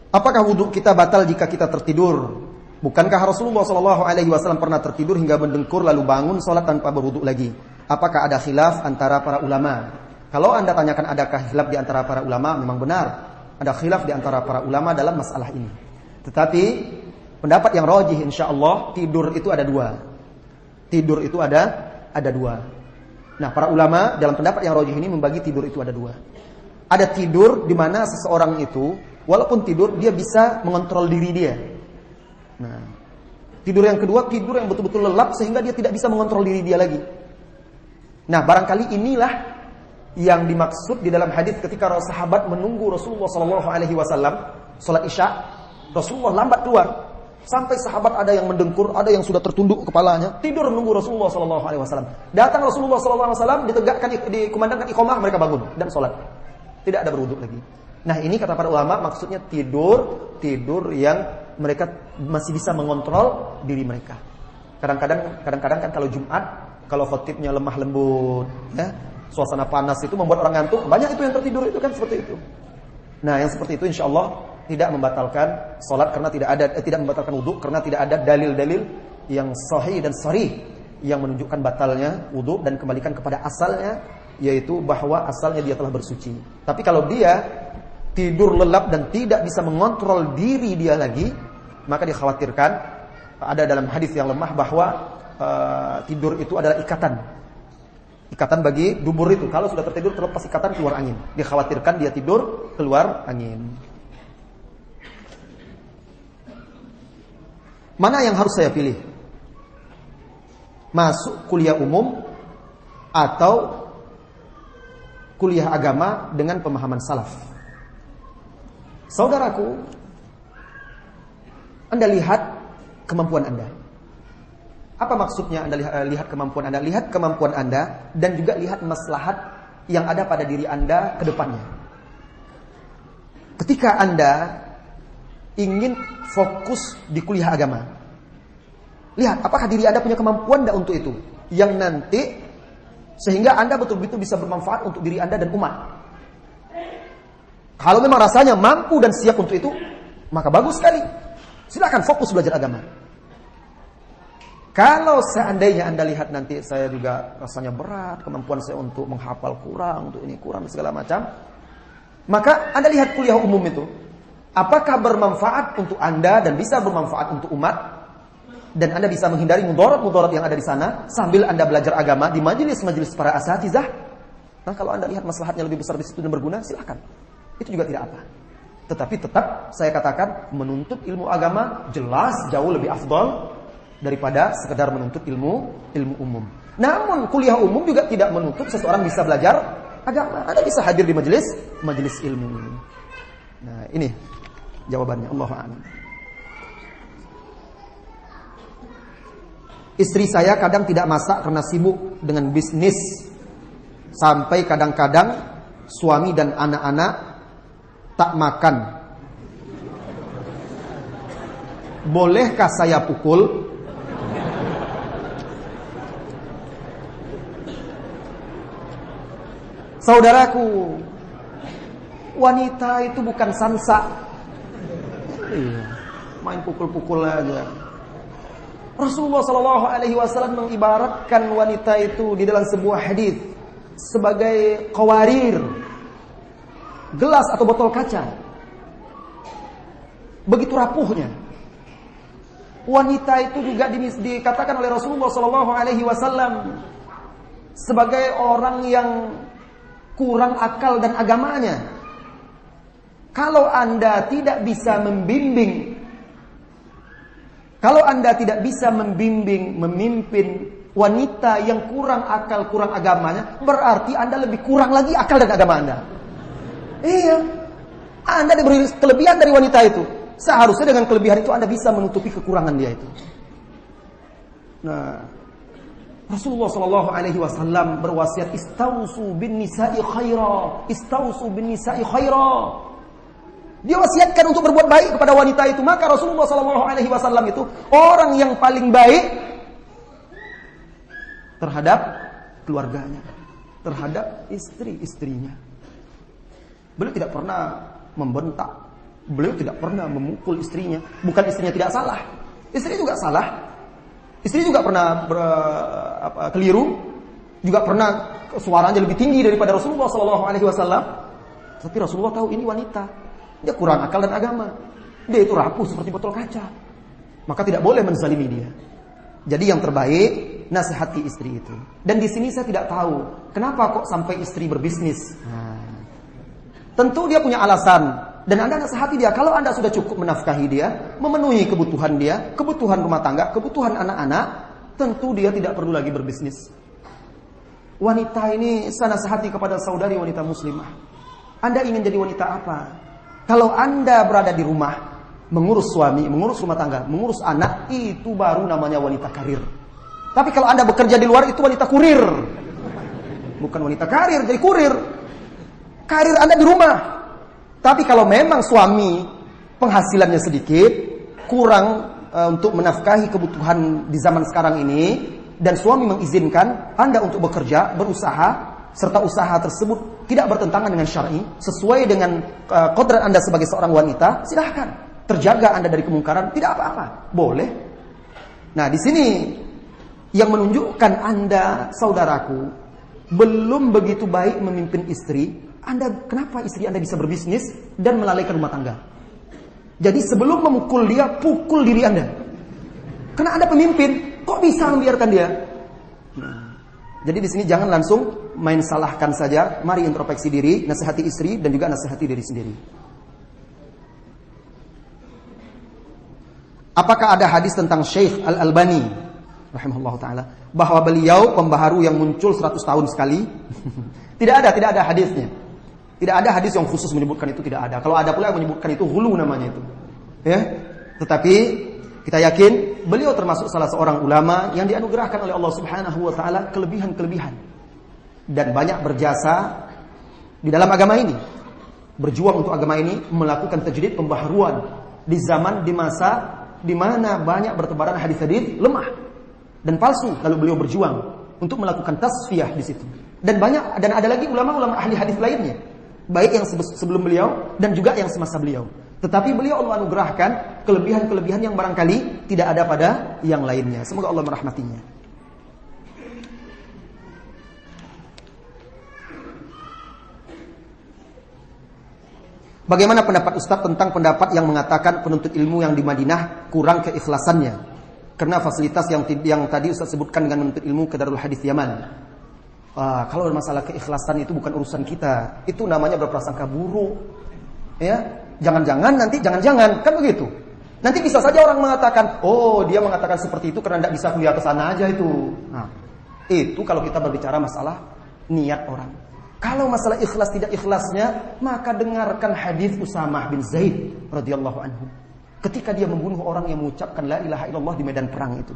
Apakah wudhu kita batal jika kita tertidur? Bukankah Rasulullah SAW pernah tertidur hingga mendengkur lalu bangun sholat tanpa berwudhu lagi? Apakah ada khilaf antara para ulama? Kalau Anda tanyakan adakah khilaf di antara para ulama, memang benar. Ada khilaf di antara para ulama dalam masalah ini. Tetapi pendapat yang rajih insyaallah tidur itu ada dua. Tidur itu ada dua. Nah, para ulama dalam pendapat yang rajih ini membagi tidur itu ada dua. Ada tidur di mana seseorang itu walaupun tidur dia bisa mengontrol diri dia. Nah, tidur yang kedua tidur yang betul-betul lelap sehingga dia tidak bisa mengontrol diri dia lagi. Nah, barangkali inilah yang dimaksud di dalam hadis ketika sahabat menunggu Rasulullah SAW salat Isya, Rasulullah lambat keluar sampai sahabat ada yang mendengkur, ada yang sudah tertunduk kepalanya, tidur menunggu Rasulullah SAW. Datang Rasulullah SAW, ditegakkan, dikumandangkan iqamah, mereka bangun dan salat. Tidak ada berwudu lagi. Nah, ini kata para ulama maksudnya tidur yang mereka masih bisa mengontrol diri mereka. Kadang-kadang kan kalau Jumat, kalau khotibnya lemah lembut, ya, suasana panas itu membuat orang ngantuk, banyak itu yang tertidur itu kan seperti itu. Nah, yang seperti itu insyaallah tidak membatalkan salat karena tidak membatalkan wudu karena tidak ada dalil-dalil yang sahih dan sharih yang menunjukkan batalnya wudu dan kembalikan kepada asalnya, yaitu bahwa asalnya dia telah bersuci. Tapi kalau dia tidur lelap dan tidak bisa mengontrol diri dia lagi, maka dikhawatirkan ada dalam hadis yang lemah bahwa tidur itu adalah ikatan bagi dubur itu. Kalau sudah tertidur terlepas ikatan, keluar angin. Dikhawatirkan dia tidur keluar angin. Mana yang harus saya pilih? Masuk kuliah umum atau kuliah agama dengan pemahaman salaf? Saudaraku, Anda lihat kemampuan Anda. Apa maksudnya Anda lihat kemampuan Anda? Lihat kemampuan Anda dan juga lihat maslahat yang ada pada diri Anda ke depannya. Ketika Anda ingin fokus di kuliah agama, lihat apakah diri Anda punya kemampuan tidak untuk itu, yang nanti sehingga Anda betul-betul bisa bermanfaat untuk diri Anda dan umat. Kalau memang rasanya mampu dan siap untuk itu, maka bagus sekali. Silakan fokus belajar agama. Kalau seandainya Anda lihat nanti saya juga rasanya berat, kemampuan saya untuk menghafal kurang, untuk ini kurang, segala macam, maka Anda lihat kuliah umum itu, apakah bermanfaat untuk Anda dan bisa bermanfaat untuk umat, dan Anda bisa menghindari mudarat-mudarat yang ada di sana sambil Anda belajar agama di majelis-majelis para asatizah. Nah, kalau Anda lihat maslahatnya lebih besar di situ dan berguna, silakan. Itu juga tidak apa. Tetapi tetap saya katakan menuntut ilmu agama jelas jauh lebih afdal daripada sekedar menuntut ilmu umum. Namun kuliah umum juga tidak menuntut seseorang bisa belajar agama. Anda bisa hadir di majelis ilmu ini. Nah, ini jawabannya. Allahu a'lam. Istri saya kadang tidak masak karena sibuk dengan bisnis. Sampai kadang-kadang suami dan anak-anak tak makan. Bolehkah saya pukul? Saudaraku, wanita itu bukan sansa. Iya, main pukul-pukul aja. Rasulullah SAW mengibaratkan wanita itu di dalam sebuah hadis sebagai qawarir, gelas atau botol kaca. Begitu rapuhnya. Wanita itu juga dikatakan oleh Rasulullah SAW sebagai orang yang kurang akal dan agamanya. Kalau Anda tidak bisa membimbing, kalau Anda tidak bisa memimpin wanita yang kurang akal, kurang agamanya, berarti Anda lebih kurang lagi akal dan agama Anda. Iya, Anda diberi kelebihan dari wanita itu. Seharusnya dengan kelebihan itu Anda bisa menutupi kekurangan dia itu. Nah, Rasulullah SAW berwasiat istausu bin nisa'i khaira, istausu bin nisa'i khaira. Dia wasiatkan untuk berbuat baik kepada wanita itu. Maka Rasulullah SAW itu orang yang paling baik terhadap keluarganya, terhadap istri-istrinya. Beliau tidak pernah membentak, Beliau tidak pernah memukul istrinya. Bukan istrinya tidak salah, istri juga salah. Istri juga pernah keliru, juga pernah suaranya lebih tinggi daripada Rasulullah SAW. Tapi Rasulullah tahu ini wanita, dia kurang akal dan agama, dia itu rapuh seperti botol kaca, maka tidak boleh menzalimi dia. Jadi yang terbaik nasihati istri itu. Dan di sini saya tidak tahu kenapa kok sampai istri berbisnis. Tentu dia punya alasan. Dan Anda nasihati dia, kalau Anda sudah cukup menafkahi dia, memenuhi kebutuhan dia, kebutuhan rumah tangga, kebutuhan anak-anak, tentu dia tidak perlu lagi berbisnis. Wanita ini saya nasihati kepada saudari wanita muslimah. Anda ingin jadi wanita apa? Kalau Anda berada di rumah, mengurus suami, mengurus rumah tangga, mengurus anak, itu baru namanya wanita karir. Tapi kalau Anda bekerja di luar, itu wanita kurir. Bukan wanita karir, jadi kurir. Karir Anda di rumah. Tapi kalau memang suami penghasilannya sedikit, kurang untuk menafkahi kebutuhan di zaman sekarang ini, dan suami mengizinkan Anda untuk bekerja, berusaha, serta usaha tersebut tidak bertentangan dengan syar'i, sesuai dengan kodrat Anda sebagai seorang wanita, silahkan. Terjaga Anda dari kemungkaran, tidak apa-apa, boleh. Nah, di sini yang menunjukkan Anda, saudaraku, belum begitu baik memimpin istri. Kenapa istri Anda bisa berbisnis dan melalaikan rumah tangga? Jadi sebelum memukul dia, pukul diri Anda. Karena Anda pemimpin, kok bisa membiarkan dia? Jadi di sini jangan langsung main salahkan saja. Mari introspeksi diri, nasihati istri dan juga nasihati diri sendiri. Apakah ada hadis tentang Syekh Al-Albani rahimahullah ta'ala bahwa beliau pembaharu yang muncul 100 tahun sekali? Tidak ada hadisnya. Tidak ada hadis yang khusus menyebutkan itu, tidak ada. Kalau ada pula yang menyebutkan itu, hulu namanya itu. Ya. Tetapi kita yakin beliau termasuk salah seorang ulama yang dianugerahkan oleh Allah Subhanahu wa taala kelebihan-kelebihan dan banyak berjasa di dalam agama ini. Berjuang untuk agama ini, melakukan tajdid, pembaharuan di zaman, di masa di mana banyak bertebaran hadis-hadis lemah dan palsu, lalu beliau berjuang untuk melakukan tasfiyah di situ. Dan ada lagi ulama-ulama ahli hadis lainnya, baik yang sebelum beliau dan juga yang semasa beliau. Tetapi beliau Allah anugerahkan kelebihan-kelebihan yang barangkali tidak ada pada yang lainnya. Semoga Allah merahmatinya. Bagaimana pendapat Ustaz tentang pendapat yang mengatakan penuntut ilmu yang di Madinah kurang keikhlasannya karena fasilitas yang tadi Ustaz sebutkan dengan menuntut ilmu ke Darul Hadis Yaman? Kalau masalah keikhlasan itu bukan urusan kita. Itu namanya berprasangka buruk. Ya, jangan-jangan kan begitu. Nanti bisa saja orang mengatakan, "Oh, dia mengatakan seperti itu karena tidak bisa kuliah ke sana aja itu." Nah, itu kalau kita berbicara masalah niat orang. Kalau masalah ikhlas tidak ikhlasnya, maka dengarkan hadis Usamah bin Zaid radhiyallahu anhu. Ketika dia membunuh orang yang mengucapkan la ilaha illallah di medan perang itu.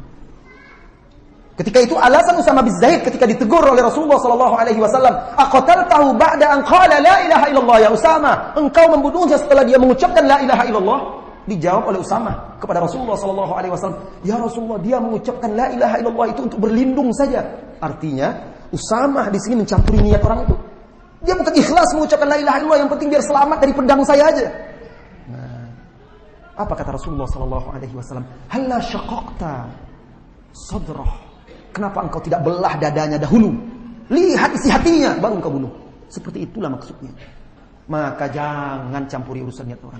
Ketika itu alasan Usamah bin Zaid ketika ditegur oleh Rasulullah sallallahu alaihi wasallam, "Aqataltahu ba'da an qala la ilaha illallah ya Usamah?" Engkau membunuhnya setelah dia mengucapkan la ilaha illallah? Dijawab oleh Usamah kepada Rasulullah sallallahu alaihi wasallam, "Ya Rasulullah, dia mengucapkan la ilaha illallah itu untuk berlindung saja." Artinya, Usamah di sini mencampuri niat orang itu. Dia bukan ikhlas mengucapkan la ilaha illallah, yang penting biar selamat dari pedang saya aja. Nah, apa kata Rasulullah sallallahu alaihi wasallam? "Halla syaqaqta sadrah." Kenapa engkau tidak belah dadanya dahulu? Lihat isi hatinya, baru engkau bunuh. Seperti itulah maksudnya. Maka jangan campuri urusan niat orang.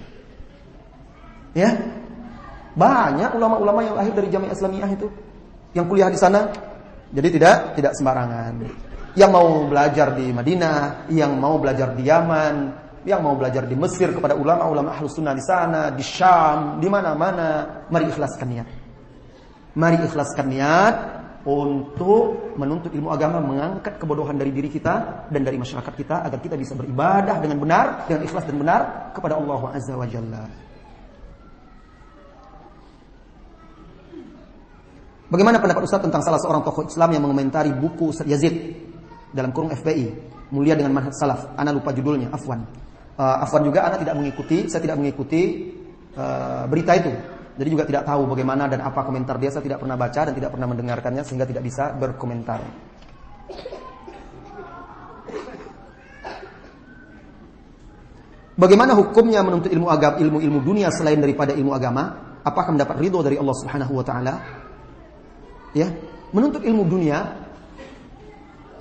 Ya, banyak ulama-ulama yang lahir dari Jamiah Islamiyah itu, yang kuliah di sana. Jadi tidak sembarangan. Yang mau belajar di Madinah, yang mau belajar di Yaman, yang mau belajar di Mesir kepada ulama-ulama Ahlus Sunnah di sana, di Syam, di mana-mana, mari ikhlaskan niat. Mari ikhlaskan niat untuk menuntut ilmu agama, mengangkat kebodohan dari diri kita dan dari masyarakat kita agar kita bisa beribadah dengan benar, dengan ikhlas dan benar kepada Allah Azza wa Jalla. Bagaimana pendapat Ustaz tentang salah seorang tokoh Islam yang mengomentari buku Ustaz Yazid dalam kurung FPI, Mulia dengan Manhaj Salaf? Ana lupa judulnya, afwan juga ana tidak mengikuti, saya tidak mengikuti berita itu. Jadi juga tidak tahu bagaimana dan apa komentar dia. Saya tidak pernah baca dan tidak pernah mendengarkannya, sehingga tidak bisa berkomentar. Bagaimana hukumnya menuntut ilmu agama, ilmu dunia selain daripada ilmu agama? Apakah mendapat ridho dari Allah Subhanahu wa taala? Ya, menuntut ilmu dunia,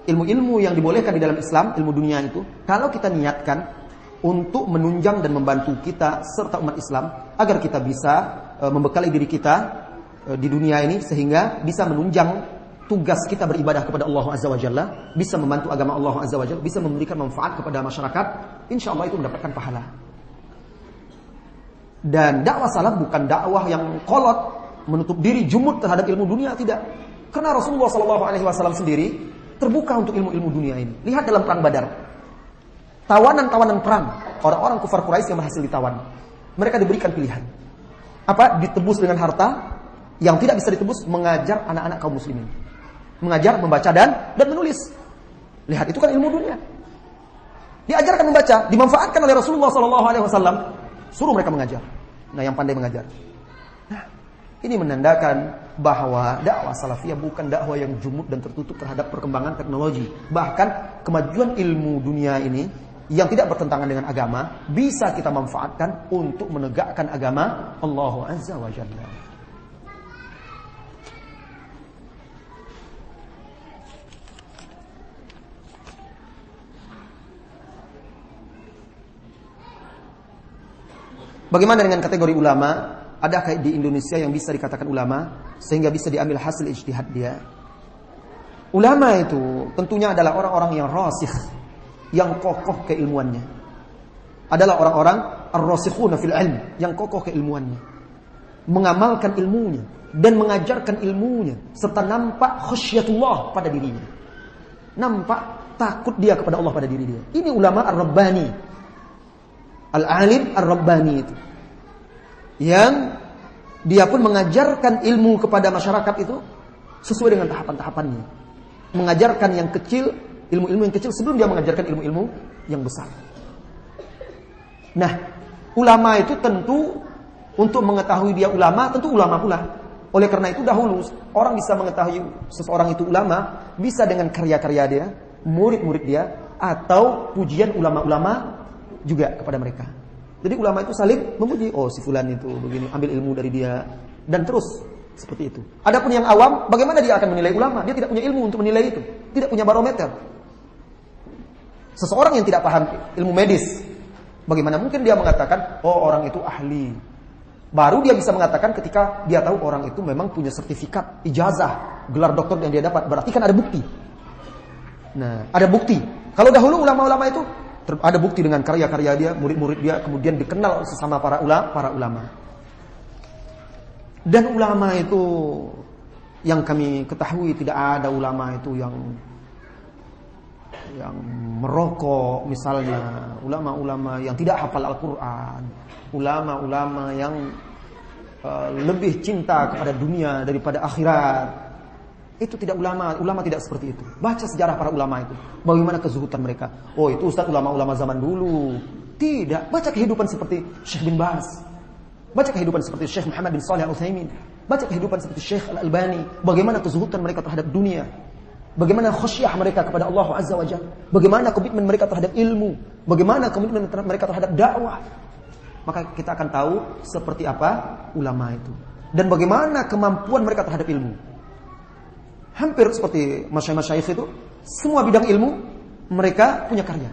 ilmu-ilmu yang dibolehkan di dalam Islam, ilmu dunia itu, kalau kita niatkan untuk menunjang dan membantu kita serta umat Islam agar kita bisa membekali diri kita di dunia ini sehingga bisa menunjang tugas kita beribadah kepada Allah Azza wa Jalla, bisa membantu agama Allah Azza wa Jalla, bisa memberikan manfaat kepada masyarakat, insya Allah itu mendapatkan pahala. Dan dakwah salaf bukan dakwah yang kolot, menutup diri jumud terhadap ilmu dunia, tidak. Karena Rasulullah SAW sendiri terbuka untuk ilmu-ilmu dunia ini. Lihat dalam perang Badar, tawanan-tawanan perang, orang-orang kufar Quraisy yang berhasil ditawan, mereka diberikan pilihan. Apa? Ditebus dengan harta, yang tidak bisa ditebus mengajar anak-anak kaum muslimin. Mengajar, membaca dan menulis. Lihat, itu kan ilmu dunia. Diajarkan membaca, dimanfaatkan oleh Rasulullah SAW. Suruh mereka mengajar. Nah, yang pandai mengajar. Nah, ini menandakan bahwa dakwah salafiyah bukan dakwah yang jumud dan tertutup terhadap perkembangan teknologi. Bahkan kemajuan ilmu dunia ini yang tidak bertentangan dengan agama bisa kita manfaatkan untuk menegakkan agama Allah Azza wa Jalla. Bagaimana dengan kategori ulama? Adakah di Indonesia yang bisa dikatakan ulama sehingga bisa diambil hasil ijtihad dia? Ulama itu tentunya adalah orang-orang yang rasikh, yang kokoh keilmuannya. Adalah orang-orang ar-rasikhuna fil ilm, yang kokoh keilmuannya. Mengamalkan ilmunya dan mengajarkan ilmunya serta nampak khasyatullah pada dirinya. Nampak takut dia kepada Allah pada diri dia. Ini ulama ar-rabbani. Al-alim ar-rabbani itu, yang dia pun mengajarkan ilmu kepada masyarakat itu sesuai dengan tahapan-tahapannya. Mengajarkan yang kecil, ilmu-ilmu yang kecil sebelum dia mengajarkan ilmu-ilmu yang besar. Nah, ulama itu tentu untuk mengetahui dia ulama, tentu ulama pula. Oleh karena itu dahulu orang bisa mengetahui seseorang itu ulama bisa dengan karya-karya dia, murid-murid dia, atau pujian ulama-ulama juga kepada mereka. Jadi ulama itu saling memuji, oh si fulan itu begini, ambil ilmu dari dia, dan terus seperti itu. Adapun yang awam, bagaimana dia akan menilai ulama? Dia tidak punya ilmu untuk menilai itu, tidak punya barometer. Seseorang yang tidak paham ilmu medis, bagaimana mungkin dia mengatakan, oh orang itu ahli? Baru dia bisa mengatakan ketika dia tahu orang itu memang punya sertifikat, ijazah, gelar doktor yang dia dapat, berarti kan ada bukti. Nah, ada bukti. Kalau dahulu ulama-ulama itu ada bukti dengan karya-karya dia, murid-murid dia, kemudian dikenal sesama para ulama. Dan ulama itu yang kami ketahui tidak ada ulama itu yang merokok misalnya, ulama-ulama yang tidak hafal Al-Quran, ulama-ulama yang lebih cinta kepada dunia daripada akhirat. Itu tidak ulama tidak seperti itu. Baca sejarah para ulama itu, bagaimana kezuhudan mereka. Oh itu Ustaz ulama-ulama zaman dulu. Tidak, baca kehidupan seperti Syekh bin Baz, baca kehidupan seperti Syekh Muhammad bin Shalih Al-Utsaimin, baca kehidupan seperti Syekh Al-Albani, bagaimana kezuhudan mereka terhadap dunia, bagaimana khasyah mereka kepada Allah Azza wa Jalla, bagaimana komitmen mereka terhadap ilmu, bagaimana komitmen mereka terhadap dakwah. Maka kita akan tahu seperti apa ulama itu dan bagaimana kemampuan mereka terhadap ilmu. Hampir seperti masyayikh itu, semua bidang ilmu mereka punya karya,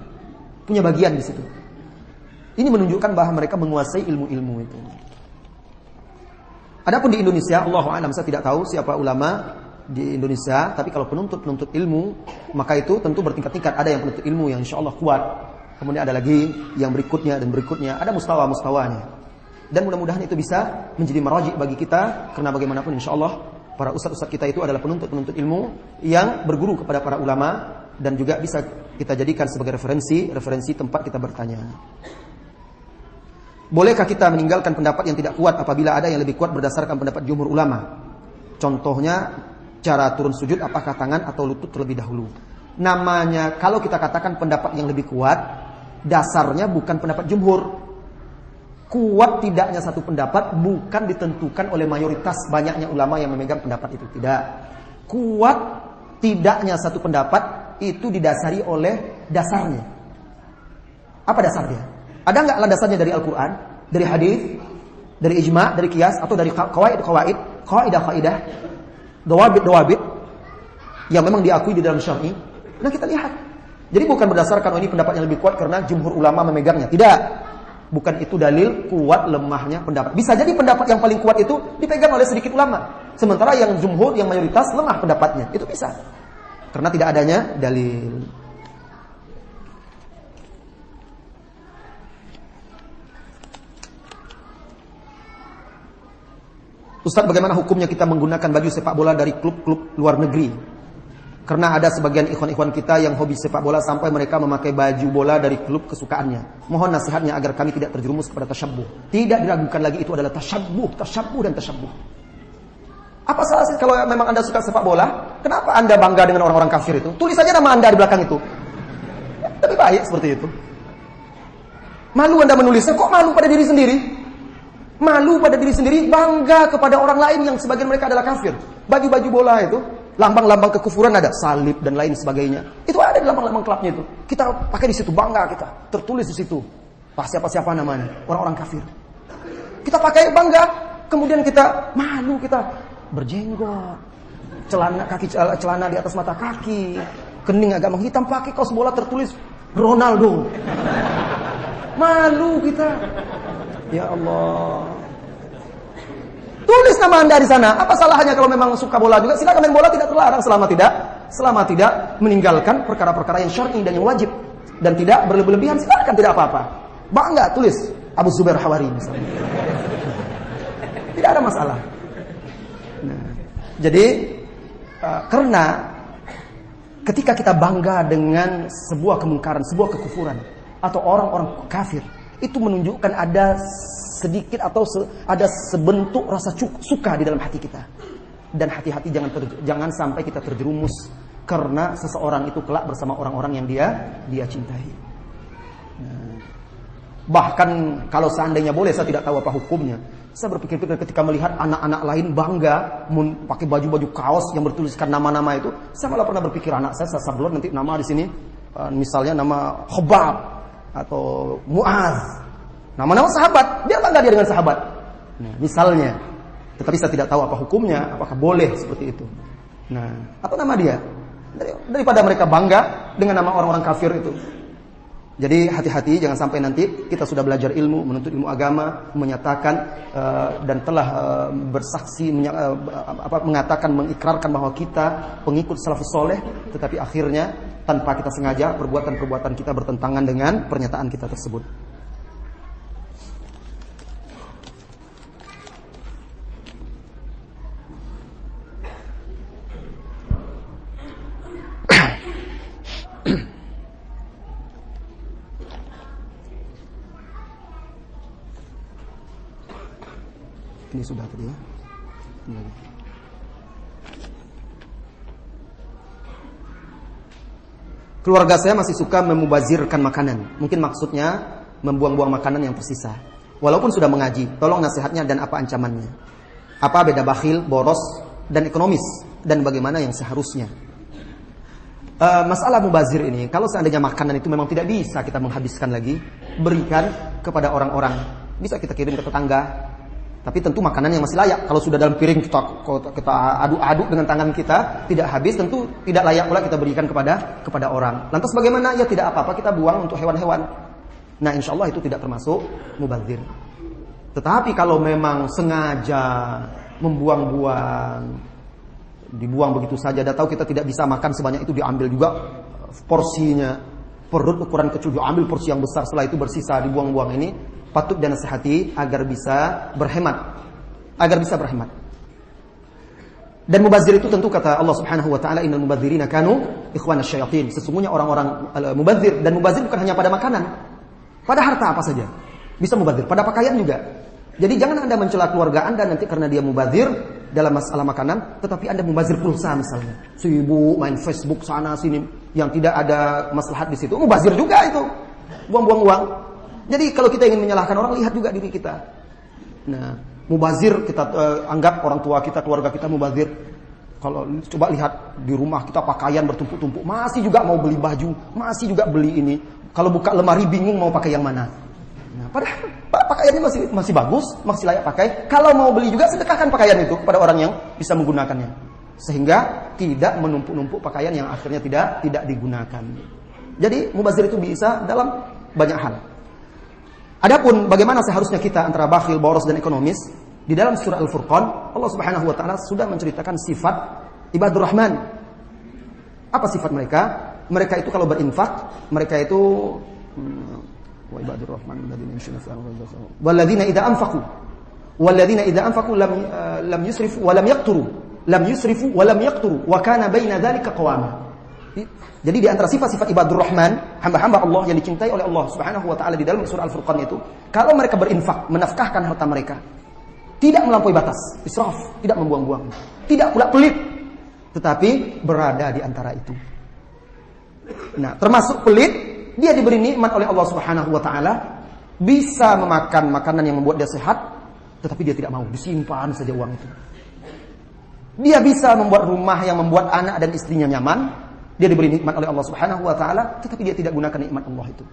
punya bagian di situ. Ini menunjukkan bahwa mereka menguasai ilmu-ilmu itu. Adapun di Indonesia, Allahu a'lam, saya tidak tahu siapa ulama di Indonesia, tapi kalau penuntut ilmu, maka itu tentu bertingkat-tingkat. Ada yang penuntut ilmu yang insya Allah kuat, kemudian ada lagi yang berikutnya dan berikutnya, ada mustawa-mustawanya. Dan mudah-mudahan itu bisa menjadi maraji bagi kita, karena bagaimanapun insya Allah para ustaz-ustaz kita itu adalah penuntut ilmu yang berguru kepada para ulama dan juga bisa kita jadikan sebagai referensi tempat kita bertanya. Bolehkah kita meninggalkan pendapat yang tidak kuat apabila ada yang lebih kuat berdasarkan pendapat jumhur ulama? Contohnya cara turun sujud, apakah tangan atau lutut terlebih dahulu? Namanya kalau kita katakan pendapat yang lebih kuat, dasarnya bukan pendapat jumhur. Kuat tidaknya satu pendapat bukan ditentukan oleh mayoritas banyaknya ulama yang memegang pendapat itu. Tidak. Kuat tidaknya satu pendapat itu didasari oleh dasarnya. Apa dasarnya? Ada nggak landasannya dari Al-Quran, dari hadis, dari ijma, dari qiyas, atau dari kaidah, dawabit yang memang diakui di dalam syar'i? Nah kita lihat. Jadi bukan berdasarkan ini pendapat yang lebih kuat karena jumhur ulama memegangnya. Tidak. Bukan itu dalil kuat lemahnya pendapat. Bisa jadi pendapat yang paling kuat itu dipegang oleh sedikit ulama. Sementara yang jumhur, yang mayoritas lemah pendapatnya. Itu bisa. Karena tidak adanya dalil. Ustaz, bagaimana hukumnya kita menggunakan baju sepak bola dari klub-klub luar negeri? Karena ada sebagian ikhwan-ikhwan kita yang hobi sepak bola sampai mereka memakai baju bola dari klub kesukaannya. Mohon nasihatnya agar kami tidak terjerumus kepada tasyabbuh. Tidak diragukan lagi itu adalah tasyabbuh dan tasyabbuh. Apa salah sih kalau memang Anda suka sepak bola? Kenapa Anda bangga dengan orang-orang kafir itu? Tulis saja nama Anda di belakang itu. Lebih baik seperti itu. Malu Anda menulisnya, kok malu pada diri sendiri? Malu pada diri sendiri, bangga kepada orang lain yang sebagian mereka adalah kafir. Baju-baju bola itu, lambang-lambang kekufuran ada, salib dan lain sebagainya. Itu ada di lambang-lambang klubnya itu. Kita pakai di situ, bangga kita. Tertulis di situ. Siapa-siapa namanya, orang-orang kafir. Kita pakai bangga, kemudian kita malu, kita berjenggot. Celana di atas mata kaki. Kening agak menghitam, pakai kaos bola tertulis Ronaldo. Malu kita. Ya Allah. Tulis nama Anda di sana. Apa salahnya kalau memang suka bola juga? Silakan main bola, tidak terlarang selama tidak meninggalkan perkara-perkara yang syar'i dan yang wajib dan tidak berlebihan, silakan, tidak apa-apa. Bangga tulis Abu Zubair Hawari misalnya. Tidak ada masalah. Nah, jadi karena ketika kita bangga dengan sebuah kemungkaran, sebuah kekufuran atau orang-orang kafir, itu menunjukkan ada sedikit atau ada sebentuk rasa suka di dalam hati kita. Dan hati-hati jangan sampai kita terjerumus karena seseorang itu kelak bersama orang-orang yang dia cintai. Nah, bahkan kalau seandainya boleh, saya tidak tahu apa hukumnya. Saya berpikir-pikir ketika melihat anak-anak lain bangga pakai baju-baju kaos yang bertuliskan nama-nama itu, saya malah pernah berpikir anak saya sablon nanti nama di sini, misalnya nama Khobab atau Muaz. Nama-nama sahabat, dia bangga dia dengan sahabat. Nah, misalnya, tetapi saya tidak tahu apa hukumnya, apakah boleh seperti itu. Nah, atau nama dia. Daripada mereka bangga dengan nama orang-orang kafir itu. Jadi hati-hati, jangan sampai nanti kita sudah belajar ilmu, menuntut ilmu agama, menyatakan dan telah bersaksi, mengatakan, mengikrarkan bahwa kita pengikut salafus soleh, tetapi akhirnya tanpa kita sengaja perbuatan-perbuatan kita bertentangan dengan pernyataan kita tersebut. Ini sudah tadi ya. Keluarga saya masih suka memubazirkan makanan. Mungkin maksudnya membuang-buang makanan yang tersisa. Walaupun sudah mengaji, tolong nasihatnya dan apa ancamannya. Apa beda bakhil, boros, dan ekonomis, dan bagaimana yang seharusnya. Masalah mubazir ini, kalau seandainya makanan itu memang tidak bisa kita menghabiskan lagi, berikan kepada orang-orang. Bisa kita kirim ke tetangga. Tapi tentu makanan yang masih layak. Kalau sudah dalam piring kita aduk-aduk dengan tangan kita, tidak habis, tentu tidak layak pula kita berikan kepada orang. Lantas bagaimana? Ya tidak apa-apa, kita buang untuk hewan-hewan. Nah, insya Allah itu tidak termasuk mubazir. Tetapi kalau memang sengaja membuang-buang, dibuang begitu saja, dah tahu kita tidak bisa makan sebanyak itu, diambil juga porsinya, perut ukuran kecil, diambil porsi yang besar, setelah itu bersisa, dibuang-buang, ini patut dinasihati agar bisa berhemat. Dan mubazir itu tentu kata Allah Subhanahu wa taala, innal mubadzirina kanu ikhwanasy syayatin. Sesungguhnya orang-orang mubazir, dan mubazir bukan hanya pada makanan. Pada harta apa saja bisa mubazir, pada pakaian juga. Jadi jangan Anda mencela keluarga Anda nanti karena dia mubazir dalam masalah makanan, tetapi Anda mubazir pulsa misalnya. Sibuk main Facebook sana sini yang tidak ada maslahat di situ, mubazir juga itu. Buang-buang uang. Jadi kalau kita ingin menyalahkan orang, lihat juga diri kita. Nah, mubazir kita anggap orang tua kita, keluarga kita mubazir. Kalau coba lihat di rumah kita pakaian bertumpuk-tumpuk, masih juga mau beli baju, masih juga beli ini. Kalau buka lemari bingung mau pakai yang mana. padahal pakaiannya masih bagus, masih layak pakai. Kalau mau beli juga sedekahkan pakaian itu kepada orang yang bisa menggunakannya. Sehingga tidak menumpuk-numpuk pakaian yang akhirnya tidak digunakan. Jadi mubazir itu bisa dalam banyak hal. Adapun bagaimana seharusnya kita antara bakhil, boros dan ekonomis, di dalam surah Al-Furqan Allah Subhanahu wa taala sudah menceritakan sifat ibadur rahman. Apa sifat mereka? Mereka itu kalau berinfak, mereka itu wa ibadur rahman alladzina yamshuna fil ardi walladzina idza anfaqu walladzina idza anfaqu lam yusrifu wa lam yaqturu lam yusrifu wa lam yaqturu wa kana baina dzalika qawama. Jadi di antara sifat-sifat ibadur rahman, hamba-hamba Allah yang dicintai oleh Allah Subhanahu wa taala di dalam surah Al-Furqan itu, kalau mereka berinfak, menafkahkan harta mereka, tidak melampaui batas, israf, tidak membuang-buang, tidak pula pelit, tetapi berada di antara itu. Nah, termasuk pelit, dia diberi nikmat oleh Allah Subhanahu wa taala, bisa memakan makanan yang membuat dia sehat, tetapi dia tidak mau, disimpan saja uang itu. Dia bisa membuat rumah yang membuat anak dan istrinya nyaman, dia diberi nikmat oleh Allah Subhanahu wa taala, tetapi dia tidak gunakan nikmat Allah itu.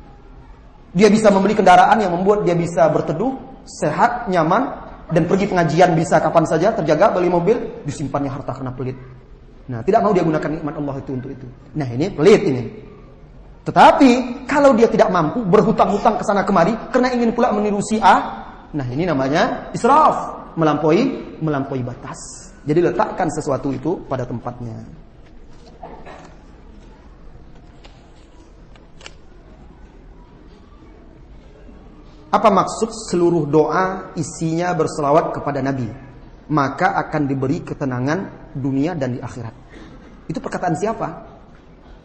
Dia bisa membeli kendaraan yang membuat dia bisa berteduh, sehat, nyaman, dan pergi pengajian bisa kapan saja, terjaga, beli mobil, disimpannya harta karena pelit. Nah, tidak mau dia gunakan nikmat Allah itu untuk itu. Nah, ini pelit ini. Tetapi kalau dia tidak mampu berhutang-hutang ke sana kemari karena ingin pula meniru si A, nah ini namanya israf, melampaui batas. Jadi letakkan sesuatu itu pada tempatnya. Apa maksud seluruh doa isinya berselawat kepada Nabi? Maka akan diberi ketenangan dunia dan di akhirat. Itu perkataan siapa?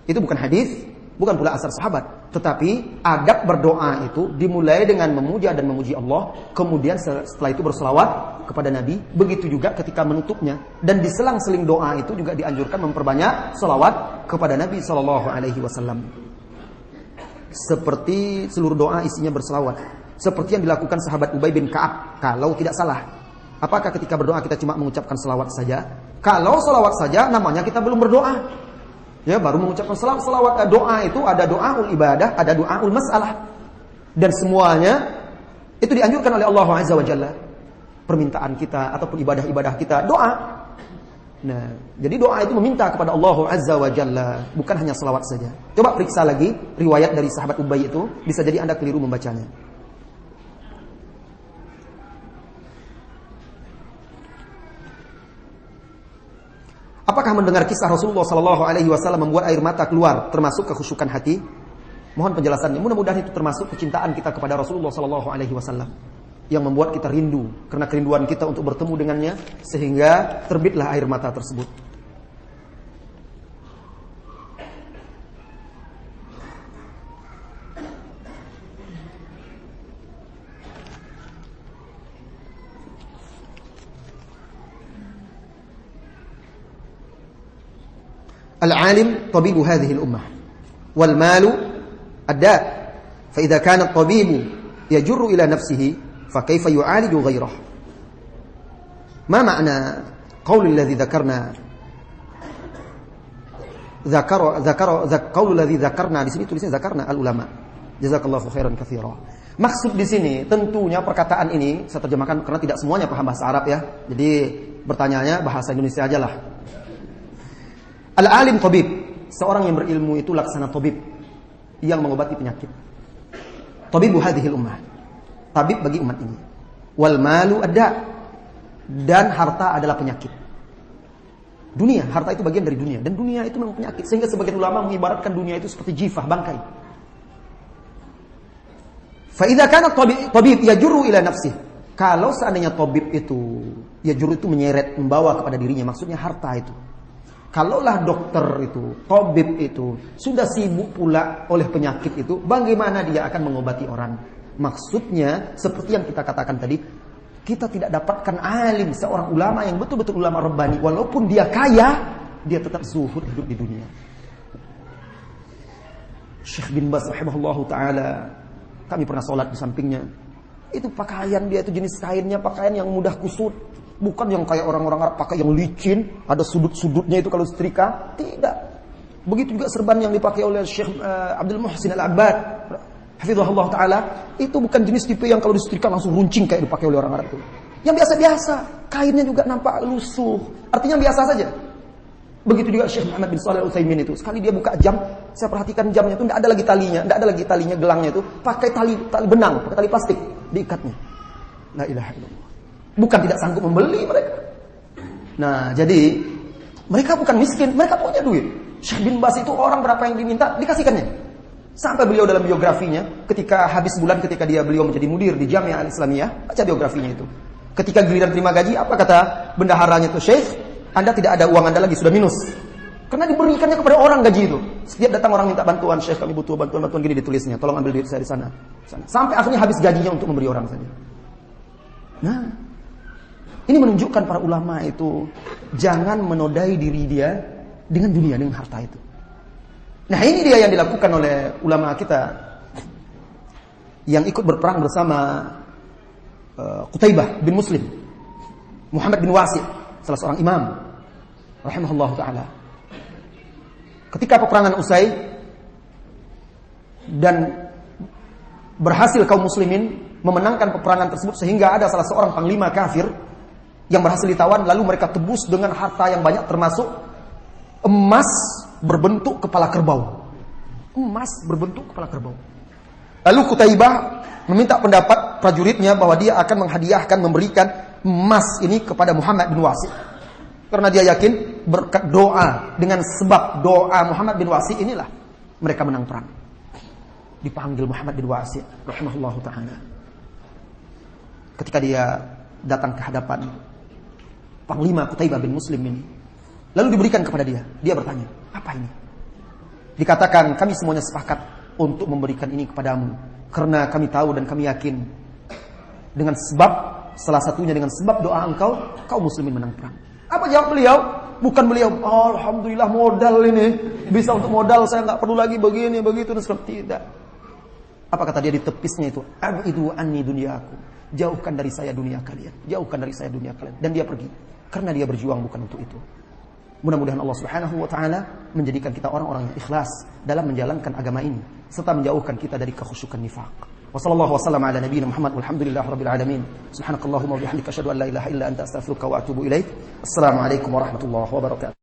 Itu bukan hadis, bukan pula asar sahabat. Tetapi adab berdoa itu dimulai dengan memuja dan memuji Allah. Kemudian setelah itu berselawat kepada Nabi. Begitu juga ketika menutupnya. Dan di selang-seling doa itu juga dianjurkan memperbanyak selawat kepada Nabi SAW. Seperti seluruh doa isinya berselawat. Seperti yang dilakukan sahabat Ubay bin Ka'ab, kalau tidak salah. Apakah ketika berdoa kita cuma mengucapkan selawat saja? Kalau selawat saja, namanya kita belum berdoa. Ya, baru mengucapkan selawat. Doa itu ada doaul ibadah, ada doaul masalah. Dan semuanya itu dianjurkan oleh Allah Azza wa Jalla. Permintaan kita ataupun ibadah-ibadah kita, doa. Nah, jadi doa itu meminta kepada Allah Azza wa Jalla, bukan hanya selawat saja. Coba periksa lagi riwayat dari sahabat Ubay itu, bisa jadi Anda keliru membacanya. Apakah mendengar kisah Rasulullah SAW membuat air mata keluar termasuk kekhusyukan hati? Mohon penjelasannya. Mudah-mudahan itu termasuk kecintaan kita kepada Rasulullah SAW yang membuat kita rindu karena kerinduan kita untuk bertemu dengannya sehingga terbitlah air mata tersebut. Al-alim tabibu hadhihi al-ummah wal malu ad-da' fa idza kana at-tabibu yajurru ila nafsihi fa kayfa yu'aliju ghayrahu. Ma ma'na qaul alladhi qaul alladhi dzakarna, di sini tulisnya dzakarna al-ulama. Jazakallahu khairan katsira. Maksud di sini tentunya perkataan ini saya terjemahkan karena tidak semuanya paham bahasa Arab ya. Jadi bertanya bahasa Indonesia aja lah. Al-alim tabib, seorang yang berilmu itu laksana tabib yang mengobati penyakit. Tabibu hadhil ummah, tabib bagi umat ini. Wal malu ada, dan harta adalah penyakit. Dunia, harta itu bagian dari dunia, dan dunia itu memang penyakit. Sehingga sebagian ulama mengibaratkan dunia itu seperti jifah, bangkai. Fa idza kana tabib yajurru ila nafsihi. Kalau seandainya tabib itu yajurru itu menyeret, membawa kepada dirinya, maksudnya harta itu. Kalaulah dokter itu, tabib itu sudah sibuk pula oleh penyakit itu, bagaimana dia akan mengobati orang? Maksudnya seperti yang kita katakan tadi, kita tidak dapatkan alim, seorang ulama yang betul-betul ulama rabbani, walaupun dia kaya, dia tetap zuhud hidup di dunia. Syekh bin Baz rahimahullahu taala, kami pernah sholat di sampingnya. Itu pakaian dia itu jenis kainnya pakaian yang mudah kusut. Bukan yang kayak orang-orang Arab pakai yang licin, ada sudut-sudutnya itu kalau setrika. Tidak. Begitu juga serban yang dipakai oleh Syekh Abdul Muhsin Al-Abbad hafizahullah taala, itu bukan jenis tipe yang kalau disetrika langsung runcing kayak dipakai oleh orang Arab itu. Yang biasa-biasa, kainnya juga nampak lusuh. Artinya biasa saja. Begitu juga Syekh Muhammad bin Shalih Al-Utsaimin itu. Sekali dia buka jam, saya perhatikan jamnya itu enggak ada lagi talinya, gelangnya itu, pakai tali benang, pakai tali plastik diikatnya. La ilaha illallah. Bukan tidak sanggup membeli mereka. Nah, jadi mereka bukan miskin, mereka punya duit. Syekh bin Baz itu orang berapa yang diminta, dikasihkannya. Sampai beliau dalam biografinya, ketika habis bulan ketika beliau menjadi mudir di Jamiah Al-Islamiyah, baca biografinya itu. Ketika giliran terima gaji, apa kata bendaharanya itu? Syekh, Anda tidak ada uang Anda lagi, sudah minus. Karena diberikannya kepada orang gaji itu. Setiap datang orang minta bantuan, Syekh kami butuh bantuan gini ditulisnya, tolong ambil duit saya di sana. Sampai akhirnya habis gajinya untuk memberi orang saja. Nah, ini menunjukkan para ulama itu jangan menodai diri dia dengan dunia, dengan harta itu. Nah, ini dia yang dilakukan oleh ulama kita yang ikut berperang bersama Qutaibah bin Muslim, Muhammad bin Wasi', salah seorang imam rahimahullah ta'ala. Ketika peperangan usai dan berhasil kaum muslimin memenangkan peperangan tersebut, sehingga ada salah seorang panglima kafir yang berhasil ditawan, lalu mereka tebus dengan harta yang banyak, termasuk emas berbentuk kepala kerbau. Emas berbentuk kepala kerbau. Lalu Qutaibah meminta pendapat prajuritnya bahwa dia akan menghadiahkan, memberikan emas ini kepada Muhammad bin Wasi'. Karena dia yakin berkat doa, dengan sebab doa Muhammad bin Wasi' inilah mereka menang perang. Dipanggil Muhammad bin Wasi' rahimahullahu ta'ala. Ketika dia datang ke hadapan panglima Qutaibah bin Muslim ini, lalu diberikan kepada dia, dia bertanya, apa ini? Dikatakan, kami semuanya sepakat untuk memberikan ini kepadamu, karena kami tahu dan kami yakin dengan sebab, salah satunya dengan sebab doa engkau, kaum muslimin menang perang. Apa jawab beliau? Bukan beliau, oh, alhamdulillah modal ini, bisa untuk modal, saya nggak perlu lagi begini, begitu, dan seperti tidak. Apa kata dia di tepisnya itu? Abidu anni dunyaku, jauhkan dari saya dunia kalian, jauhkan dari saya dunia kalian. Dan dia pergi, karena dia berjuang bukan untuk itu. Mudah-mudahan Allah Subhanahu wa taala menjadikan kita orang-orang yang ikhlas dalam menjalankan agama ini, serta menjauhkan kita dari kekhusyukan nifaq. Wassallallahu wasallam ala nabiyyina Muhammad walhamdulillahi rabbil alamin. Subhanakallahumma wa bihamdika asyhadu an la ilaha illa anta astaghfiruka wa atubu ilaik. Assalamualaikum warahmatullahi wabarakatuh.